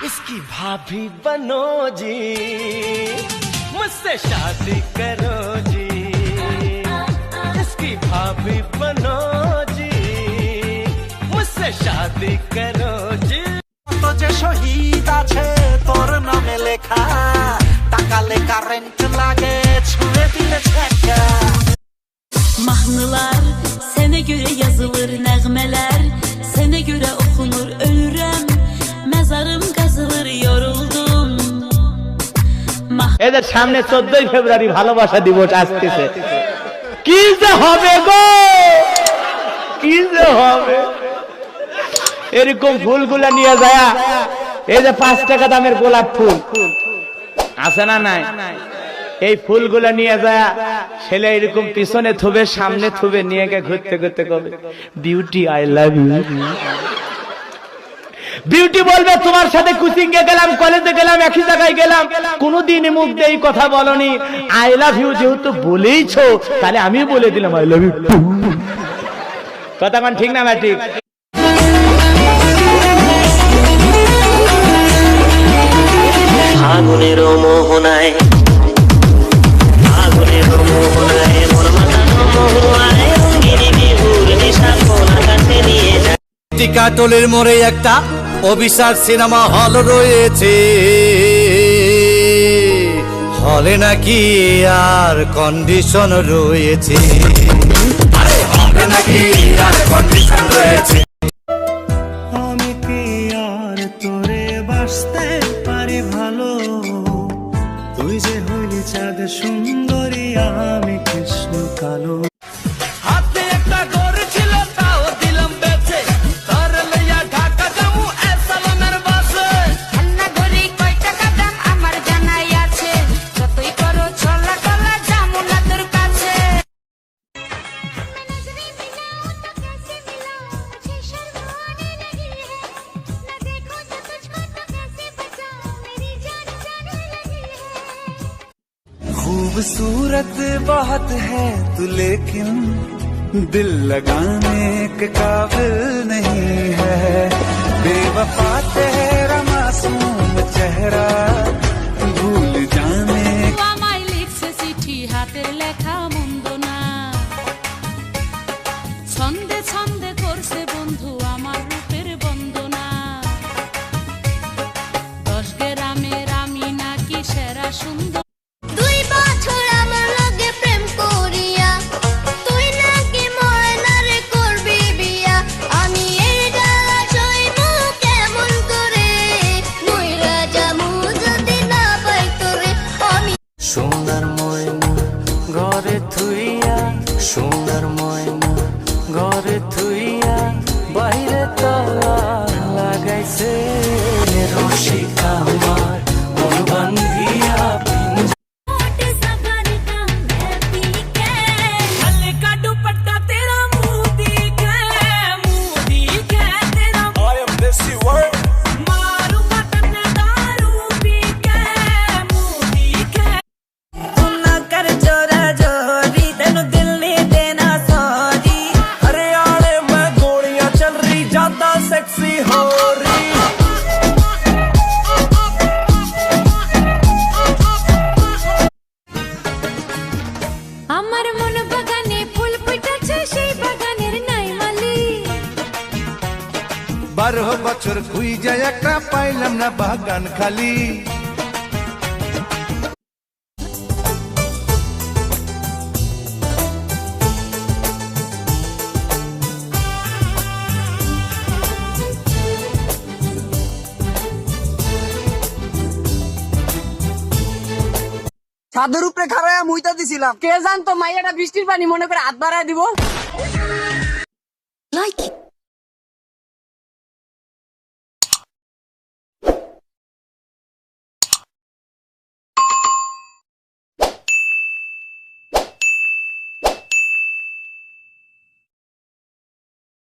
इसकी भाभी बनो जी, मुझसे शादी करो जी, इसकी भाभी बनो जी, मुझसे शादी करो जी। তো যে শহীদ আছে তোর নামে লেখা, টাকালে কারেন্ট লাগে ছুঁড়ে দিলে ছেঁকা। Mahnılar sene göre yazılır, nəğmələr sene göre okunur. Ölürəm, mezarım kazılır, yoruldum. এদের সামনে 14 ফেব্রুয়ারি ভালোবাসা দিবস আসতেছে, কি যে হবে গো, কি যে হবে। এরকম ফুলগুলা নিয়ে যায়, এই যে 5 টাকা দামের গোলাপ ফুল আছে না নাই, এই ফুলগুলা নিয়ে যায় ছেলে এরকম পিছনে থুবে সামনে থুবে নিয়ে গিয়ে ঘুরতে ঘুরতে কবে beauty I love you. Beauty বলবে তোমার সাথে কোচিং এ গেলাম, কলেজে গেলাম, একই জায়গায় গেলাম, কোনদিন মুখ দিয়ে এই কথা বলনি, আই লাভ ইউ যেহেতু বলেইছো তাহলে আমি বলে দিলাম আই লাভ ইউ। কথা কোন ঠিক না না ঠিক? আগুনের মোহনায়, আগুনের মোহনায় মোর মাথানো মোহনায় রঙিনী বিহুর নেশা কোন আকাশে নিয়ে যায়। টিকাটলের মোড়ে একটা অভিশাপ সিনেমা হল রয়েছে, হলে নাকি আর কন্ডিশন রয়েছে, আরে হলে নাকি আর কন্ডিশন রয়েছে। আমি কি আর তোরে বাসতে পারি ভালো, তুই যে হইলি চাঁদ সুন্দরী আমি কৃষ্ণ কালো। হাতে একটা ঘর ছিল তাও দিলাম বেচে, তার লইয়া ঢাকা যাবো এসালামের বাসে। রান্না ঘরে কয় টাকা দাম আমার জানাই আছে, যতই করো ছলা কলা যাবো না তোর কাছে। खूबसूरत बहुत है तू लेकिन दिल लगाने के काबिल नहीं है, बेवफा तेरा मासूम चेहरा भूल जाने। আমায় লিখছে চিঠি, হাতের লেখা মন্দ না, ছন্দে ছন্দে করছে বন্ধু আমার রূপের বন্দনা। 10 গ্রামের আমি নাকি সেরা সুন্দর। 2 বছর আমার লগে প্রেম করিয়া তুই নাকি ময়নারে করবি বিয়া, আমি এই জ্বালা সইবো কেমন করে, মইরা যামু যদি না পাই তোরে। আমি সোনার ময়না ঘরে থুইয়া, সোনার ময়না ঘরে থুইয়া, বাইরে তালা লাগাইছে রসিকা আমার মন বান্ধিয়া। हल्का दुपट्टा तेरा मोदी के तेरा मारू बटन दारू पी के मोदी के। तू ना कर जोरा जोरी, तेनू दिल नहीं देना सॉरी। अरे आले में गोलियां चल रही, ज्यादा सेक्सी हो रही। আমার মন বাগানে ফুল ফুটেছে, সেই বাগানের নাই মালি। 12 বছর খুঁজে একটা পাইলাম না বাগান খালি। ছাদের উপরে খাড়ায় মুইতা দিছিলাম, কে জানতো মাইয়াটা বৃষ্টির পানি মনে করে হাত বাড়ায় দিব। Like it.